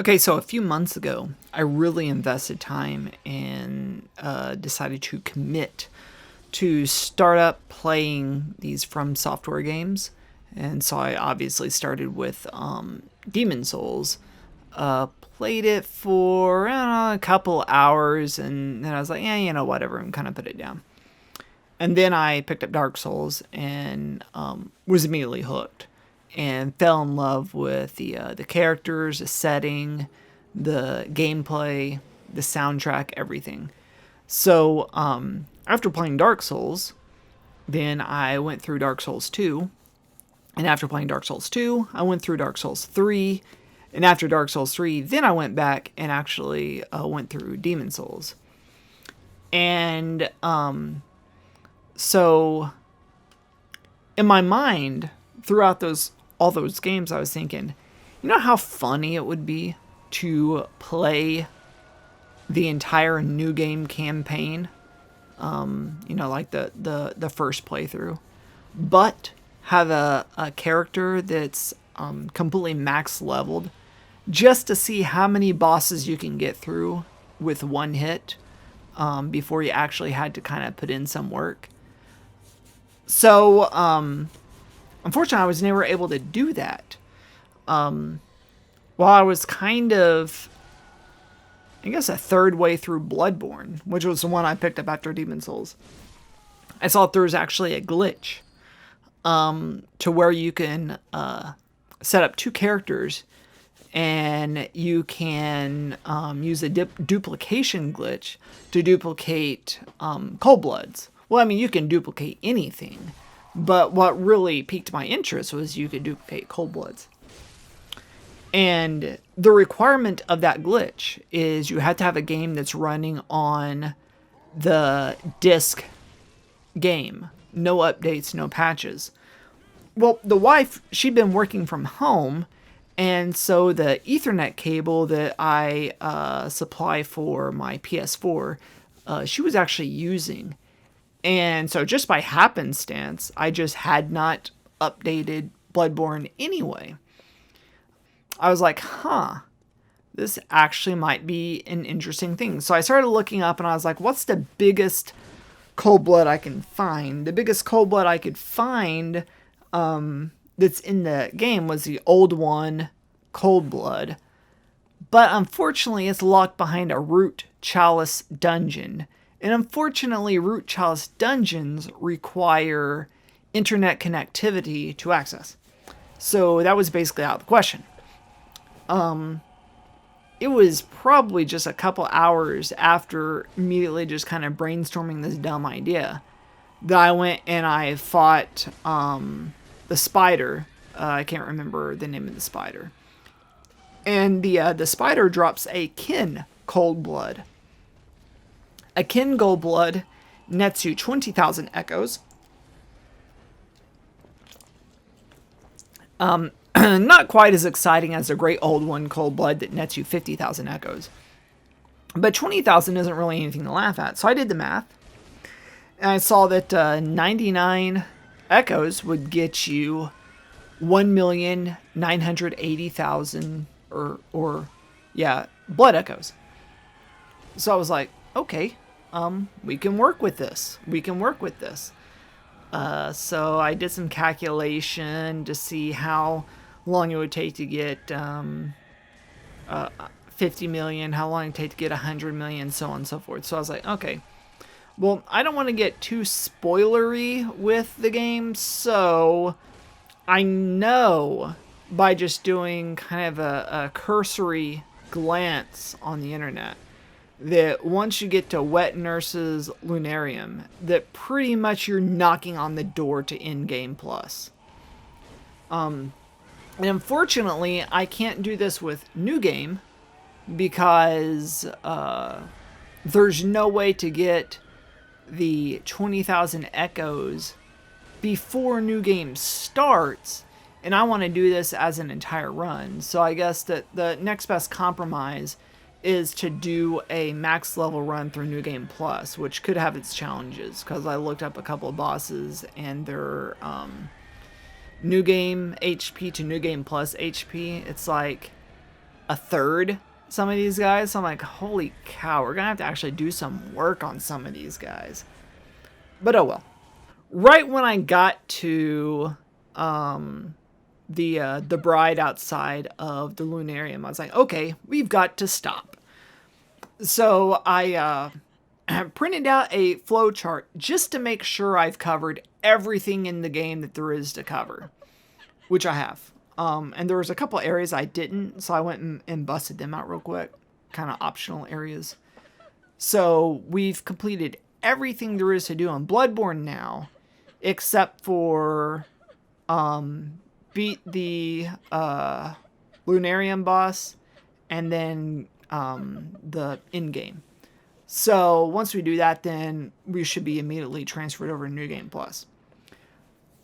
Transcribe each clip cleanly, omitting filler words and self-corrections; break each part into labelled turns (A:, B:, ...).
A: Okay, so a few months ago, I really invested time and decided to commit to start up playing these FromSoftware games. And so I obviously started with Demon Souls. Played it for, I don't know, a couple hours, and then I was like, yeah, whatever, and kind of put it down. And then I picked up Dark Souls and was immediately hooked and fell in love with the characters, the setting, the gameplay, the soundtrack, everything. So after playing Dark Souls, then I went through Dark Souls 2. And after playing Dark Souls 2, I went through Dark Souls 3. And after Dark Souls 3, then I went back and actually went through Demon Souls. And so in my mind, throughout all those games, I was thinking, you know how funny it would be to play the entire new game campaign, like the first playthrough, but have a character that's completely max leveled, just to see how many bosses you can get through with one hit before you actually had to kind of put in some work. So, unfortunately, I was never able to do that. While I was kind of, I guess, a third way through Bloodborne, which was the one I picked up after Demon Souls, I saw there was actually a glitch to where you can set up two characters, and you can use a duplication glitch to duplicate cold bloods. Well, I mean, you can duplicate anything, but what really piqued my interest was you could duplicate cold bloods. And the requirement of that glitch is you have to have a game that's running on the disk game. No updates, no patches. Well, the wife, she'd been working from home, and so the Ethernet cable that I supply for my PS4, she was actually using. And so just by happenstance, I just had not updated Bloodborne anyway. I was like, this actually might be an interesting thing. So I started looking up and I was like, what's the biggest cold blood I can find? The biggest cold blood I could find that's in the game was the old one, Cold Blood. But unfortunately, it's locked behind a root chalice dungeon. And unfortunately, root chalice dungeons require internet connectivity to access. So that was basically out of the question. It was probably just a couple hours after immediately just kind of brainstorming this dumb idea that I went and I fought the spider. I can't remember the name of the spider. And the spider drops a kin cold blood. A kin gold blood nets you 20,000 echoes. Not quite as exciting as the great old one, Cold Blood, that nets you 50,000 echoes. But 20,000 isn't really anything to laugh at. So I did the math. And I saw that 99 echoes would get you 1,980,000 blood echoes. So I was like, okay, we can work with this. So I did some calculation to see how long it would take to get 50 million, how long it would take to get 100 million, so on and so forth. So I was like, okay, well, I don't want to get too spoilery with the game, so I know by just doing kind of a cursory glance on the internet that once you get to Wet Nurse's Lunarium, that pretty much you're knocking on the door to in-game plus. And unfortunately, I can't do this with New Game because there's no way to get the 20,000 echoes before New Game starts, and I want to do this as an entire run. So I guess that the next best compromise is to do a max level run through New Game Plus, which could have its challenges, because I looked up a couple of bosses and their New Game HP to New Game Plus HP, it's like a third some of these guys. So I'm like, holy cow, we're gonna have to actually do some work on some of these guys. But oh well. Right when I got to the bride outside of the Lunarium, I was like, okay, we've got to stop. So I printed out a flow chart just to make sure I've covered everything in the game that there is to cover, which I have. And there was a couple areas I didn't, so I went and busted them out real quick, kind of optional areas. So we've completed everything there is to do on Bloodborne now, except for beat the Lunarium boss and then the in-game. So once we do that, then we should be immediately transferred over to New Game Plus.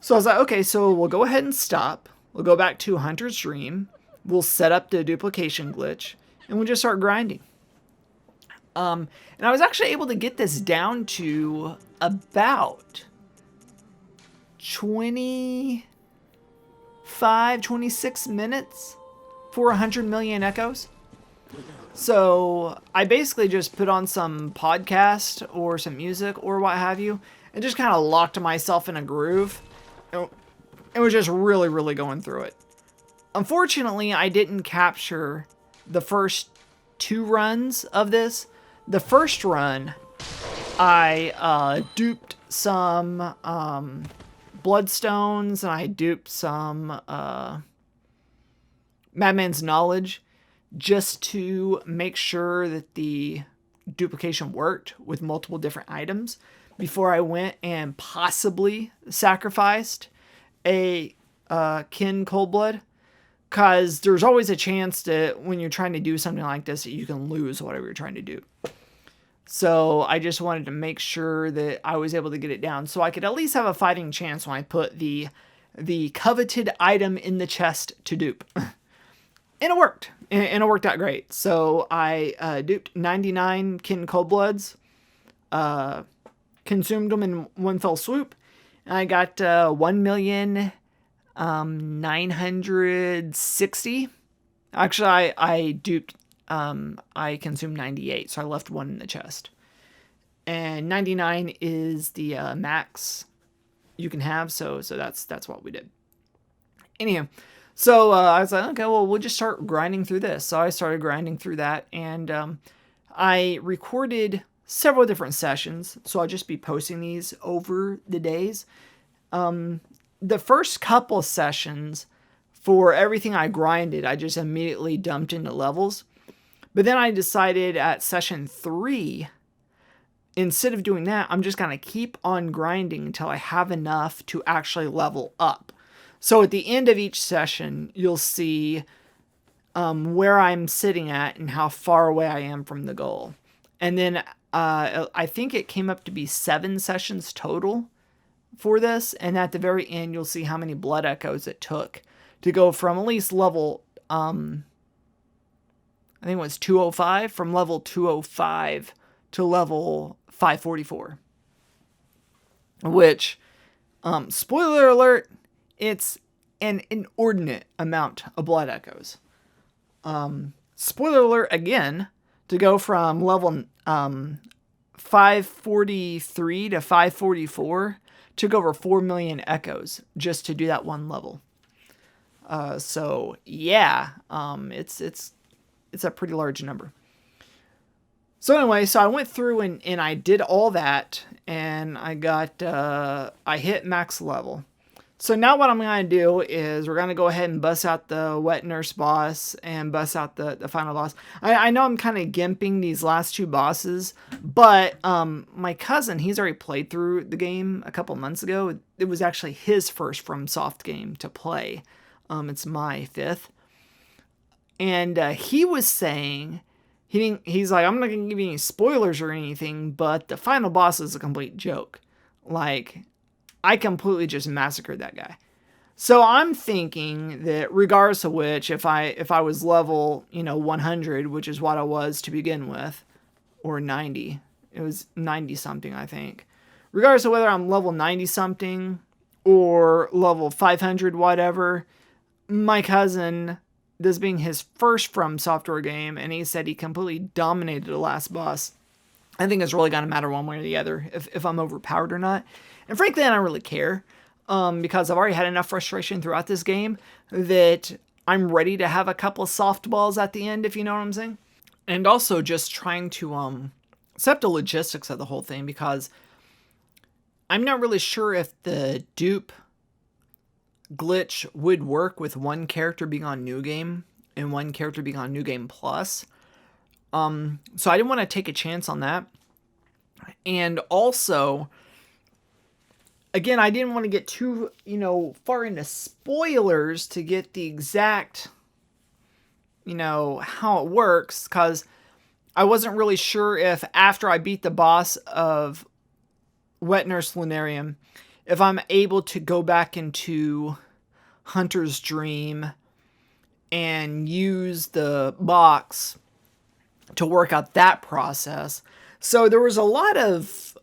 A: So I was like, okay, so we'll go ahead and stop. We'll go back to Hunter's Dream. We'll set up the duplication glitch, and we'll just start grinding. And I was actually able to get this down to about 26 minutes for 100 million echoes. So I basically just put on some podcast or some music or what have you, and just kind of locked myself in a groove. It was just really, really going through it. Unfortunately, I didn't capture the first 2 runs of this. The first run, I duped some Bloodstones, and I duped some Madman's Knowledge, just to make sure that the duplication worked with multiple different items before I went and possibly sacrificed a kin Coldblood, because there's always a chance that when you're trying to do something like this that you can lose whatever you're trying to do. So I just wanted to make sure that I was able to get it down so I could at least have a fighting chance when I put the coveted item in the chest to dupe. And it worked. And it worked out great. So I duped 99 kin Coldbloods, consumed them in one fell swoop, and I got 1,960,000. Actually, I duped, I consumed 98, so I left one in the chest. And 99 is the max you can have, so that's what we did. Anyhow, so I was like, okay, well, we'll just start grinding through this. So I started grinding through that, and I recorded several different sessions, so I'll just be posting these over the days. The first couple sessions, for everything I grinded, I just immediately dumped into levels. But then I decided at session 3, instead of doing that, I'm just going to keep on grinding until I have enough to actually level up. So at the end of each session, you'll see where I'm sitting at and how far away I am from the goal. And then I think it came up to be 7 sessions total for this. And at the very end, you'll see how many blood echoes it took to go from at least level, I think it was 205, from level 205 to level 544. Which, spoiler alert, it's an inordinate amount of blood echoes. Spoiler alert again, to go from level 543 to 544 took over 4 million echoes just to do that one level. So yeah, it's a pretty large number. So anyway, so I went through and I did all that, and I got I hit max level. So now what I'm going to do is we're going to go ahead and bust out the wet nurse boss and bust out the final boss. I know I'm kind of gimping these last 2 bosses, but my cousin, he's already played through the game a couple months ago. It was actually his first FromSoft game to play. It's my 5th. And he was saying, he's like, I'm not going to give you any spoilers or anything, but the final boss is a complete joke. Like, I completely just massacred that guy. So I'm thinking that regardless of which, if I was level, 100, which is what I was to begin with, or 90, it was 90 something, I think. Regardless of whether I'm level 90 something or level 500, whatever, my cousin this being his first FromSoftware game, and he said he completely dominated the last boss. I think it's really going to matter one way or the other if I'm overpowered or not. And frankly, I don't really care because I've already had enough frustration throughout this game that I'm ready to have a couple of softballs at the end, if you know what I'm saying. And also just trying to set up the logistics of the whole thing, because I'm not really sure if the dupe glitch would work with one character being on New Game and one character being on New Game Plus. So I didn't want to take a chance on that. And also, again, I didn't want to get too, far into spoilers to get the exact, how it works, because I wasn't really sure if after I beat the boss of Wet Nurse Lunarium, if I'm able to go back into Hunter's Dream and use the box to work out that process. So there was a lot of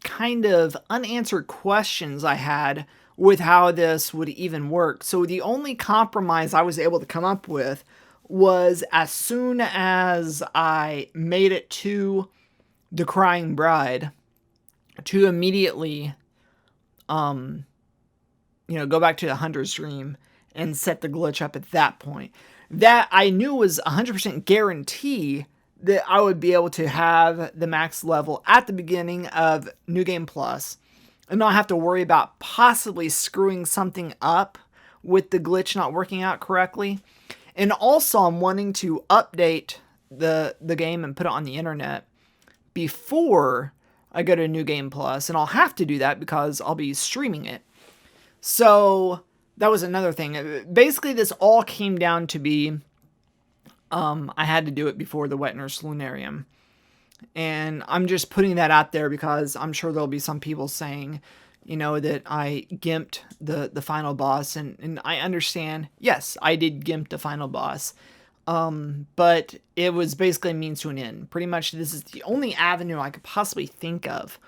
A: kind of unanswered questions I had with how this would even work. So the only compromise I was able to come up with was as soon as I made it to the Crying Bride, to immediately go back to the Hunter's Dream and set the glitch up at that point. That I knew was 100% guarantee that I would be able to have the max level at the beginning of New Game Plus and not have to worry about possibly screwing something up with the glitch not working out correctly. And also I'm wanting to update the game and put it on the internet before I go to New Game Plus, and I'll have to do that because I'll be streaming it. So that was another thing. Basically, this all came down to be I had to do it before the Wet Nurse Lunarium. And I'm just putting that out there because I'm sure there'll be some people saying, that I gimped the final boss. And I understand, yes, I did gimp the final boss. But it was basically a means to an end. Pretty much this is the only avenue I could possibly think of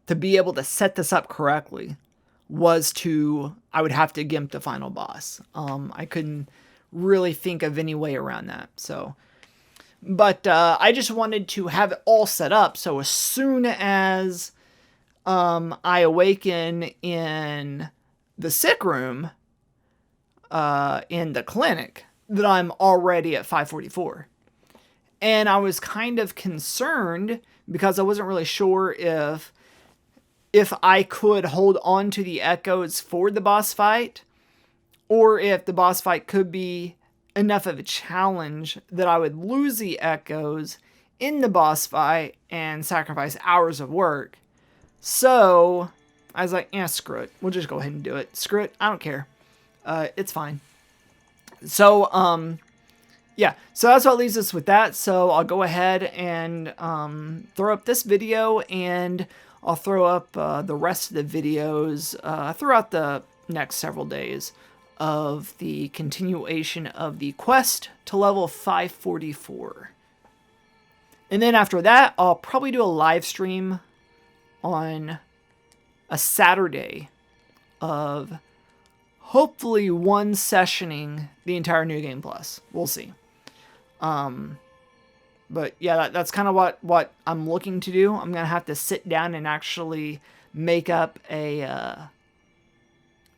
A: to be able to set this up correctly I would have to gimp the final boss. I couldn't really think of any way around that. But I just wanted to have it all set up. So as soon as I awaken in the sick room, in the clinic, that I'm already at 544. And I was kind of concerned because I wasn't really sure if I could hold on to the echoes for the boss fight, or if the boss fight could be enough of a challenge that I would lose the echoes in the boss fight and sacrifice hours of work. So I was like, screw it. We'll just go ahead and do it. Screw it. I don't care. It's fine. So, so that's what leaves us with that. So I'll go ahead and throw up this video, and I'll throw up the rest of the videos throughout the next several days of the continuation of the quest to level 544. And then after that, I'll probably do a live stream on a Saturday of hopefully one sessioning the entire New Game Plus. We'll see. But yeah, that's kind of what I'm looking to do. I'm going to have to sit down and actually make up a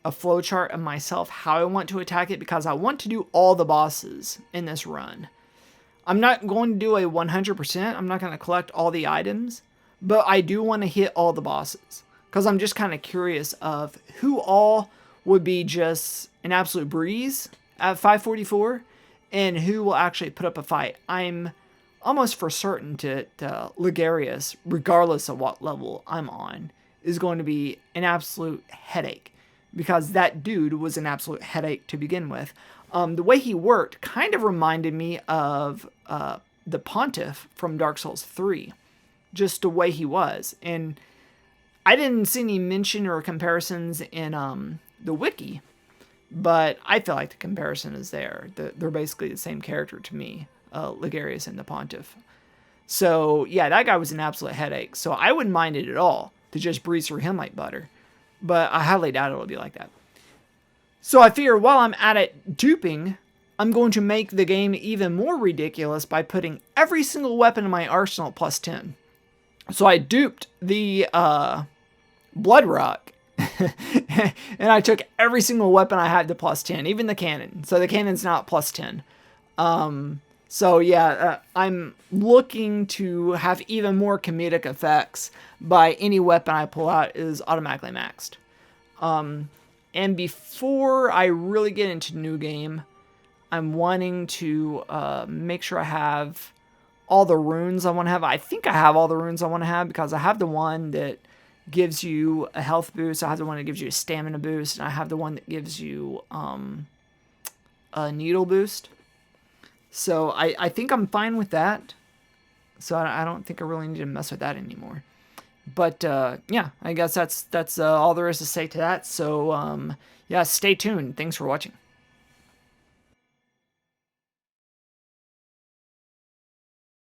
A: flowchart of myself, how I want to attack it, because I want to do all the bosses in this run. I'm not going to do a 100%. I'm not going to collect all the items, but I do want to hit all the bosses because I'm just kind of curious of who all would be just an absolute breeze at 544 and who will actually put up a fight. I'm almost for certain that Ligarius, regardless of what level I'm on, is going to be an absolute headache, because that dude was an absolute headache to begin with. The way he worked kind of reminded me of the Pontiff from Dark Souls 3, just the way he was. And I didn't see any mention or comparisons in the wiki, but I feel like the comparison is there. They're basically the same character to me, Ligarius and the Pontiff. So yeah, that guy was an absolute headache. So I wouldn't mind it at all to just breeze through him like butter. But I highly doubt it'll be like that. So I figure while I'm at it duping I'm going to make the game even more ridiculous by putting every single weapon in my arsenal at plus 10. So I duped the Blood Rock. And I took every single weapon I had to plus 10, even the cannon. So the cannon's not plus 10. So yeah, I'm looking to have even more comedic effects by any weapon I pull out is automatically maxed. And before I really get into new game, I'm wanting to make sure I have all the runes I want to have. I think I have all the runes I want to have because I have the one that gives you a health boost. I have the one that gives you a stamina boost. And I have the one that gives you a needle boost. So I think I'm fine with that. So I don't think I really need to mess with that anymore. But yeah, I guess that's all there is to say to that. So yeah, stay tuned. Thanks for watching.